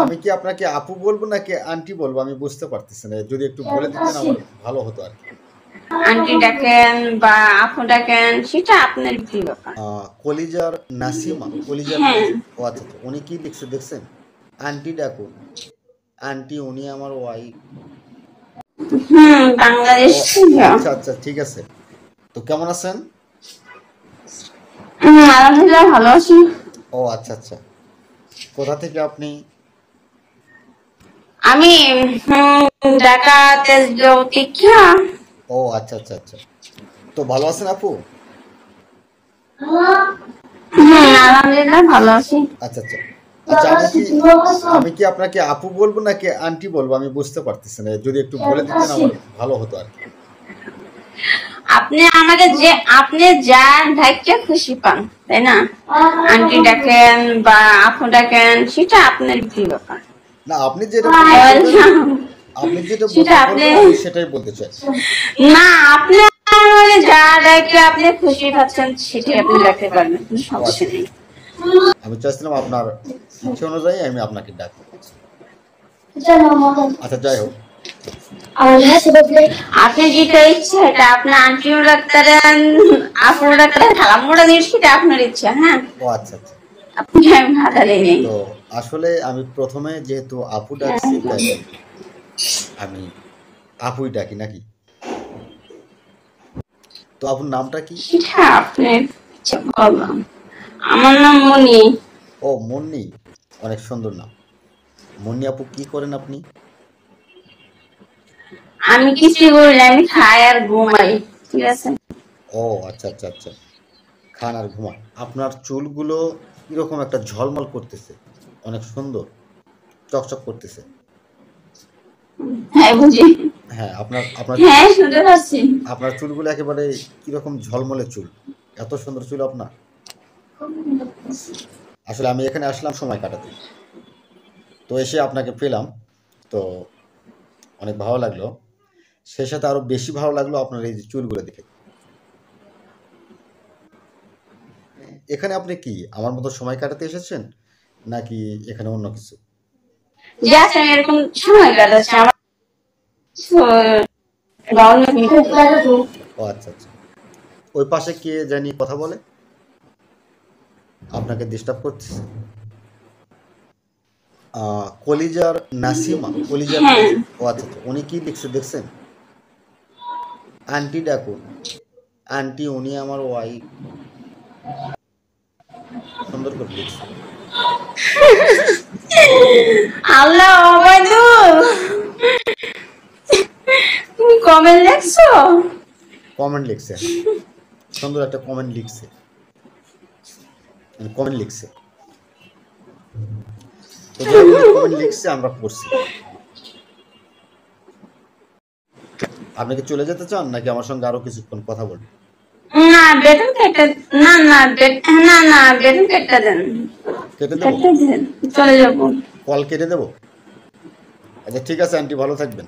আমি কি আপনাকে আপু বলবো নাকি আন্টি বলবো আমি বুঝতে পারতেছি না, যদি একটু বলে দিতেন আমার ভালো হতো আর কি। আন্টি ডাকেন বা আপু ডাকেন, সেটা আপনার ব্যক্তিগত ব্যাপার। কলিজার নাসিমা, কলিজার হ্যাঁ। ও আচ্ছা আচ্ছা, উনি কি লিখছে দেখছেন? আন্টি ডাকুন, আন্টি উনি আমার ওয়াইফ। বাংলাদেশ ও থেকে। আচ্ছা আচ্ছা, ঠিক আছে। তো কেমন আছেন? আলহামদুলিল্লাহ ভালো আছি। ও আচ্ছা আচ্ছা, কোথা থেকে আপনি? আমি ঢাকা তেজগাঁও থেকে। ও আচ্ছা আচ্ছা আচ্ছা, তো ভালো আছেন আপু? আলহামদুলিল্লাহ ভালো আছি। আচ্ছা আচ্ছা আচ্ছা, আমি কি আপনাকে আপু বলবো নাকি আন্টি বলবো আমি বুঝতে পারতেছি না, যদি একটু বলে দিতেন আমার ভালো হতো আর কি। আপনি আমাকে যে আপনি যা ঢাকা খুশি পান, তাই না? আন্টি ডাকেন বা আপু ডাকেন, সেটা আপনার ব্যক্তিগত ব্যাপার। না, আপনি যেটা বলবেন আমি সেটাই বলতে চাই। না, আপনি আমাকে যা ডাকে আপনি খুশি পাচ্ছেন সেটাই আপনি ডাকতে পারবেন, কোনো ও সমস্যা আচ্ছা, নেই। আমি চাইছিলাম আপনার ইচ্ছে অনুযায়ী আমি আপনাকে ডাকবো। আচ্ছা যাই হোক, আপনি যেটা ইচ্ছা এটা আপনার আন্টিও ডাক্তারেন, আপুর ডাক্তারেন, খালাম্মুরা দিন, সেটা আপনার ইচ্ছা। হ্যাঁ, ও আচ্ছা আচ্ছা, আপনি আমি বাধা দিই নেই। তো আসলে আমি প্রথমে যেহেতু আপু ডাকছি তাই আমি আপুই ডাকি নাকি? তো আপুর নামটা কি? সেটা আপনার ইচ্ছা, বললাম। আমার নাম মনি। ও মুন্নি, অনেক সুন্দর নাম। মুন্নি আপু, কি করেন আপনি? আমি কিছু করি না, আমি খাই আর ঘুমাই। ঠিক আছে। ও আচ্ছা আচ্ছা আচ্ছা, খান আর ঘুমান। আপনার চুলগুলো কিরকম একটা ঝলমল করতেছে, অনেক সুন্দর, চকচক করতেছে। হ্যাঁ বুঝি। হ্যাঁ, আপনার আপনার হ্যাঁ শুনতে পাচ্ছি। আপনার চুলগুলো একেবারে কিরকম ঝলমলে চুল, এত সুন্দর চুল আপনার। আসলে আমি এখানে আসলাম সময় কাটাতে, তো এসে আপনাকে পেলাম, তো অনেক ভালো লাগলো। সেই সাথে আরো বেশি ভালো লাগলো আপনার এই যে চুলগুলো দেখে। এখানে আপনি কি আমার মতো সময় কাটাতে এসেছেন নাকি এখানে অন্য কিছু? জাস্ট আমি এরকম সময় কাটাচ্ছি আমার। ও আচ্ছা আচ্ছা, ওই পাশে কে জানি কথা বলে, আপনাকে ডিস্টার্ব করছে। কলিজার নাসিমা, কলিজার হ্যাঁ। ও আচ্ছা আচ্ছা, উনি কি লিখছে দেখছেন? আন্টি ডাকুন, আন্টি উনি আমার ওয়াইফ। সুন্দর করে লিখছে। আল্লাহ ওবায়দুল, তুমি কমেন্ট লেখছো? কমেন্ট লিখছে, হ্যাঁ, সুন্দর একটা কমেন্ট লিখছে, কমেন্ট লিখছে। তো যাই হোক, কমেন্ট লিখছে আমরা পড়ছি। আপনি কি চলে যেতে চান নাকি আমার সঙ্গে আরো কিছুক্ষণ কথা বলবেন? না বেতন কেটে, না বেতন কেটে দেন। কেটে দেবো? কেটে দেন, চলে যাবো। কল কেটে দেবো? আচ্ছা ঠিক আছে আন্টি, ভালো থাকবেন।